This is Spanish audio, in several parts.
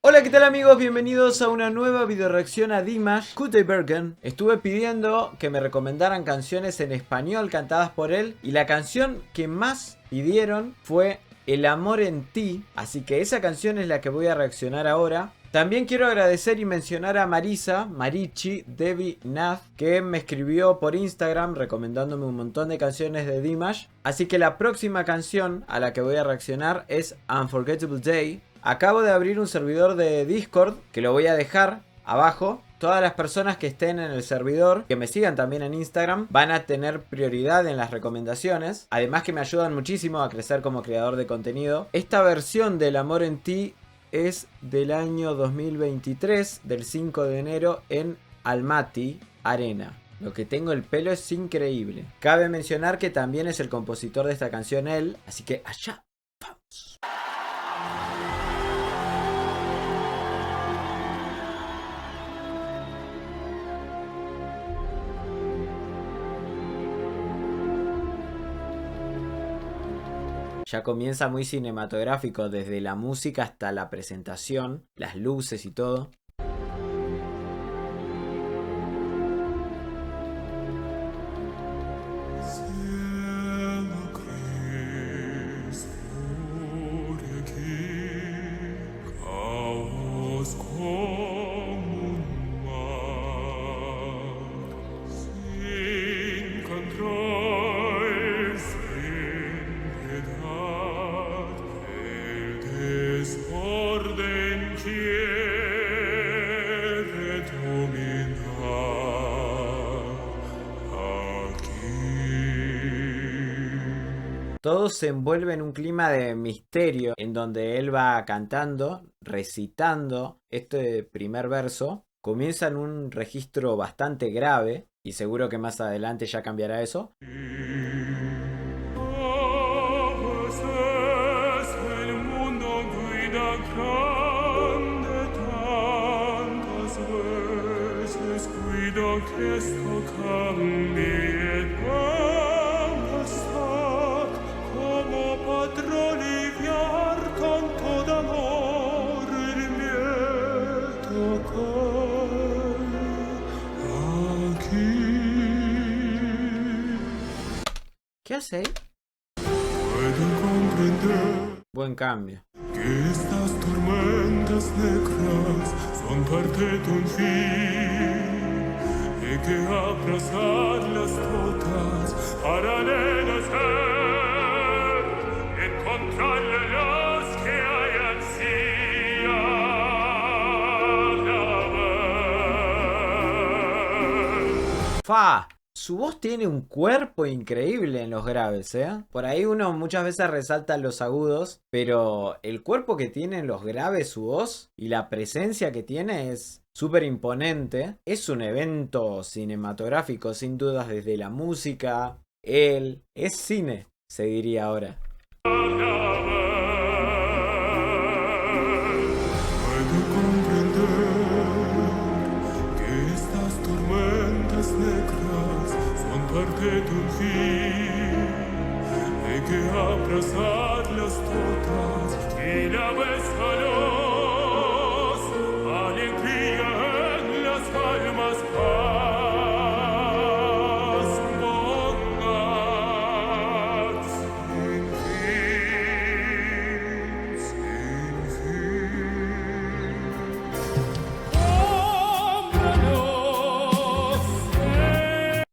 Hola, ¿qué tal amigos? Bienvenidos a una nueva videoreacción a Dimash Kudaibergen. Estuve pidiendo que me recomendaran canciones en español cantadas por él y la canción que más pidieron fue El amor en ti, así que esa canción es la que voy a reaccionar ahora. También quiero agradecer y mencionar a Marichi Devi Nath, que me escribió por Instagram recomendándome un montón de canciones de Dimash. Así que la próxima canción a la que voy a reaccionar es Unforgettable Day. Acabo de abrir un servidor de Discord que lo voy a dejar abajo. Todas las personas que estén en el servidor, que me sigan también en Instagram, van a tener prioridad en las recomendaciones. Además que me ayudan muchísimo a crecer como creador de contenido. Esta versión del Amor en Ti es del año 2023, del 5 de enero en Almaty Arena. Lo que tengo el pelo es increíble. Cabe mencionar que también es el compositor de esta canción él, así que allá vamos. Ya comienza muy cinematográfico, desde la música hasta la presentación, las luces y todo. Todo se envuelve en un clima de misterio en donde él va cantando, recitando este primer verso. Comienza en un registro bastante grave y seguro que más adelante ya cambiará eso. ¿Qué hace ahí? Buen cambio. Que estas tormentas negras son parte de un fin y que abrazarlas todas para renacer, encontrar la luz que hay ansía. ¡Fa! Su voz tiene un cuerpo increíble en los graves, ¿eh? Por ahí uno muchas veces resalta los agudos, pero el cuerpo que tiene en los graves su voz y la presencia que tiene es súper imponente. Es un evento cinematográfico, sin dudas, desde la música. Él es cine, se diría ahora. De un fin, hay que abrazarlas todas y la besarlos, alegría en las almas, paz, bondad, sin fin,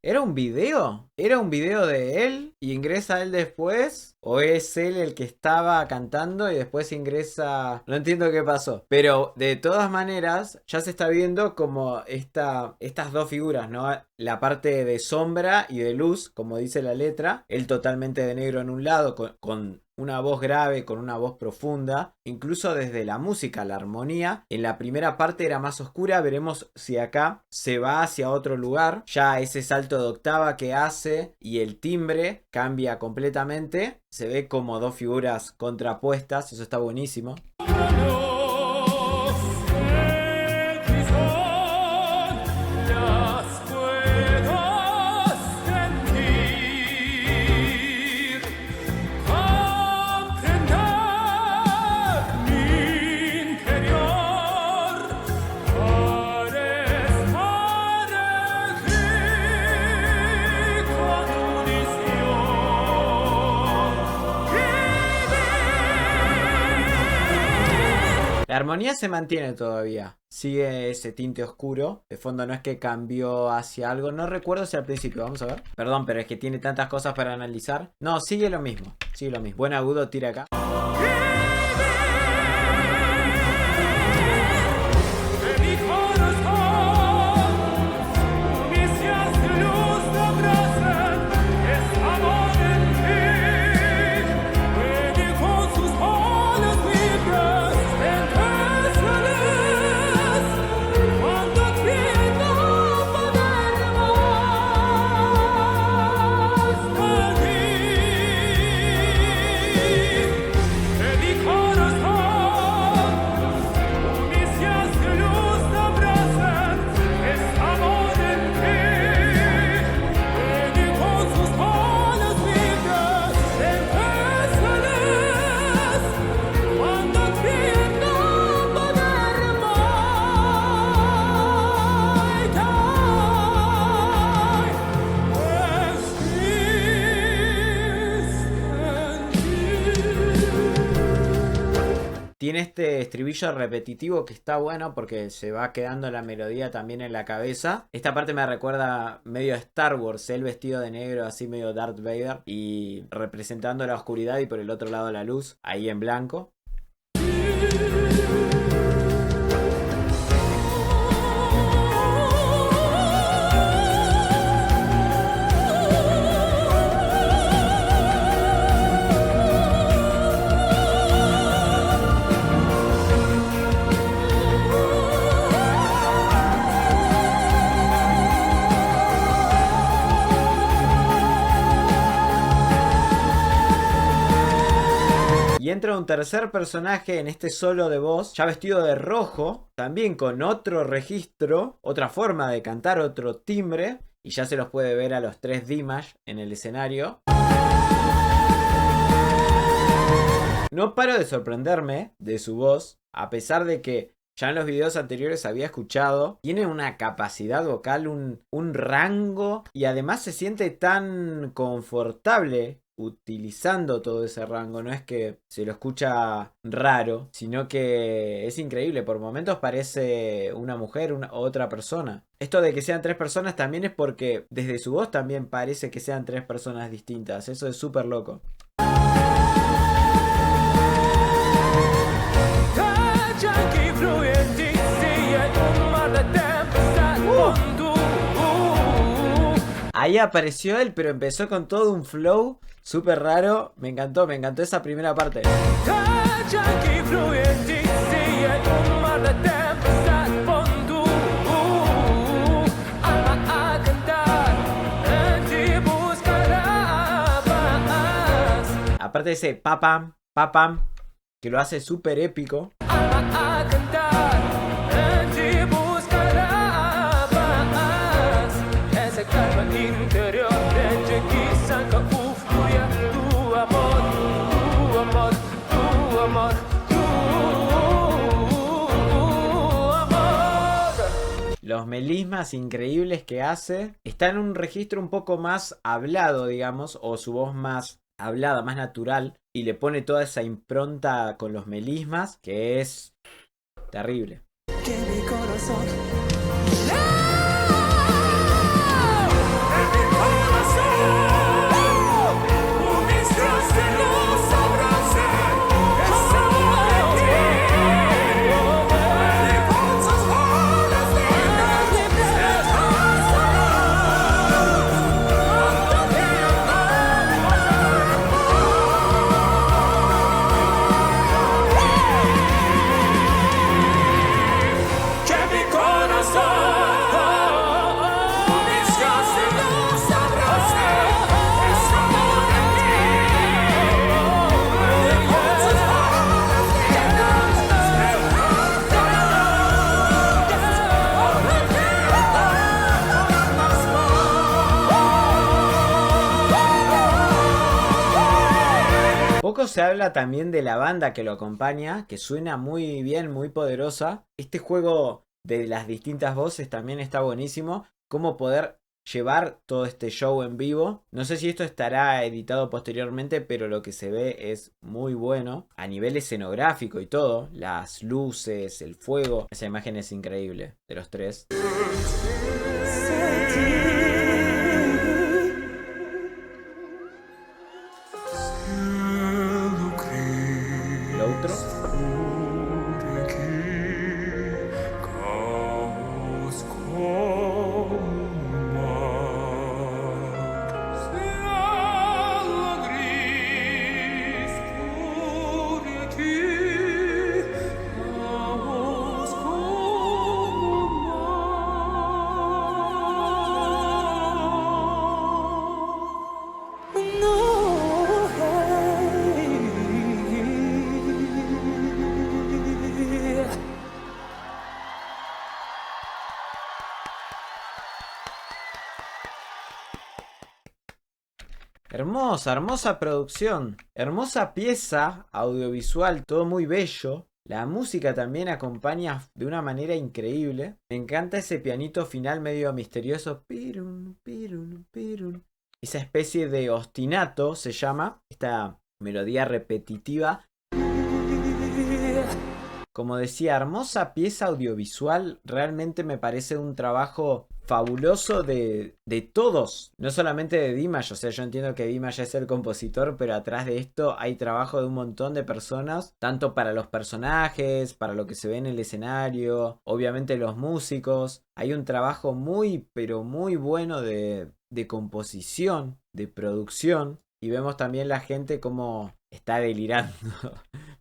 ¿Era un video? ¿Era un video de él? ¿Y ingresa él después? ¿O es él el que estaba cantando y después ingresa? No entiendo qué pasó. Pero de todas maneras, ya se está viendo como estas dos figuras, ¿no? La parte de sombra y de luz, como dice la letra. Él totalmente de negro en un lado, con una voz grave, con una voz profunda. Incluso desde la música, la armonía. En la primera parte era más oscura. Veremos si acá se va hacia otro lugar. Ya ese salto de octava que hace y el timbre cambia completamente. Se ve como dos figuras contrapuestas. Eso está buenísimo. La armonía se mantiene todavía. Sigue ese tinte oscuro. De fondo no es que cambió hacia algo. No recuerdo si al principio. Vamos a ver. Perdón, pero es que tiene tantas cosas para analizar. No, sigue lo mismo. Sigue lo mismo. Buen agudo tira acá. Tiene este estribillo repetitivo que está bueno porque se va quedando la melodía también en la cabeza. Esta parte me recuerda medio a Star Wars, él vestido de negro, así medio Darth Vader, y representando la oscuridad y por el otro lado la luz, ahí en blanco. Y entra un tercer personaje en este solo de voz, ya vestido de rojo, también con otro registro, otra forma de cantar, otro timbre. Y ya se los puede ver a los tres Dimash en el escenario. No paro de sorprenderme de su voz, a pesar de que ya en los videos anteriores había escuchado. Tiene una capacidad vocal, un rango, y además se siente tan confortable utilizando todo ese rango. No es que se lo escucha raro, sino que es increíble. Por momentos parece una mujer, otra persona. Esto de que sean tres personas también es porque desde su voz también parece que sean tres personas distintas. Eso es súper loco. Ahí apareció él, pero empezó con todo un flow súper raro. Me encantó esa primera parte. Aparte de ese papam, papam, que lo hace súper épico. Los melismas increíbles que hace. Está en un registro un poco más hablado, digamos, o su voz más hablada, más natural, y le pone toda esa impronta con los melismas que es terrible. Que mi corazón... Poco se habla también de la banda que lo acompaña, que suena muy bien, muy poderosa. Este juego de las distintas voces también está buenísimo. Cómo poder llevar todo este show en vivo. No sé si esto estará editado posteriormente, pero lo que se ve es muy bueno. A nivel escenográfico y todo. Las luces, el fuego. Esa imagen es increíble de los tres. Lo otro. Hermosa, hermosa producción, hermosa pieza audiovisual, todo muy bello. La música también acompaña de una manera increíble. Me encanta ese pianito final medio misterioso. Pirun, pirun, pirun. Esa especie de ostinato se llama, esta melodía repetitiva. Como decía, hermosa pieza audiovisual. Realmente me parece un trabajo fabuloso de todos, no solamente de Dimash. O sea, yo entiendo que Dimash es el compositor, pero atrás de esto hay trabajo de un montón de personas, tanto para los personajes, para lo que se ve en el escenario, obviamente los músicos. Hay un trabajo muy, pero muy bueno de composición, de producción, y vemos también la gente como está delirando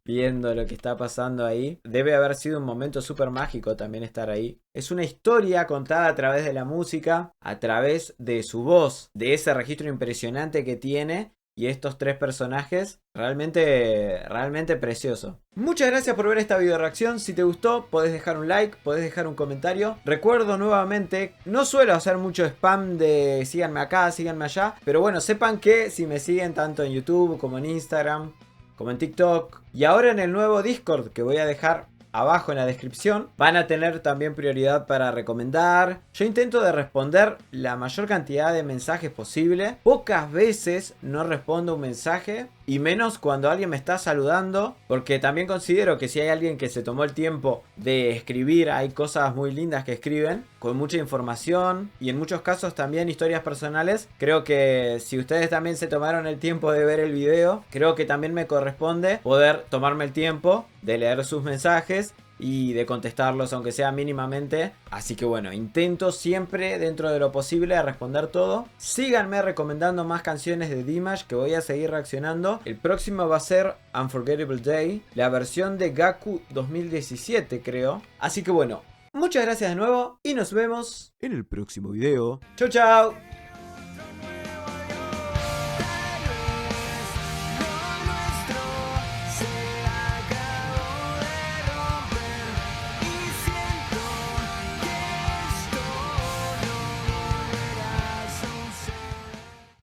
viendo lo que está pasando ahí. Debe haber sido un momento súper mágico también estar ahí. Es una historia contada a través de la música, a través de su voz, de ese registro impresionante que tiene. Y estos tres personajes, realmente precioso. Muchas gracias por ver esta video reacción. Si te gustó, podés dejar un like, podés dejar un comentario. Recuerdo nuevamente, no suelo hacer mucho spam de síganme acá, síganme allá. Pero bueno, sepan que si me siguen tanto en YouTube como en Instagram, como en TikTok, y ahora en el nuevo Discord que voy a dejar abajo en la descripción, van a tener también prioridad para recomendar. Yo intento de responder la mayor cantidad de mensajes posible. Pocas veces no respondo un mensaje, y menos cuando alguien me está saludando, porque también considero que si hay alguien que se tomó el tiempo de escribir, hay cosas muy lindas que escriben, con mucha información, y en muchos casos también historias personales. Creo que si ustedes también se tomaron el tiempo de ver el video, creo que también me corresponde poder tomarme el tiempo de leer sus mensajes y de contestarlos, aunque sea mínimamente. Así que bueno, intento siempre dentro de lo posible a responder todo. Síganme recomendando más canciones de Dimash, que voy a seguir reaccionando. El próximo va a ser Unforgettable Day, la versión de Gaku 2017 creo. Así que bueno, muchas gracias de nuevo y nos vemos en el próximo video. Chau chau.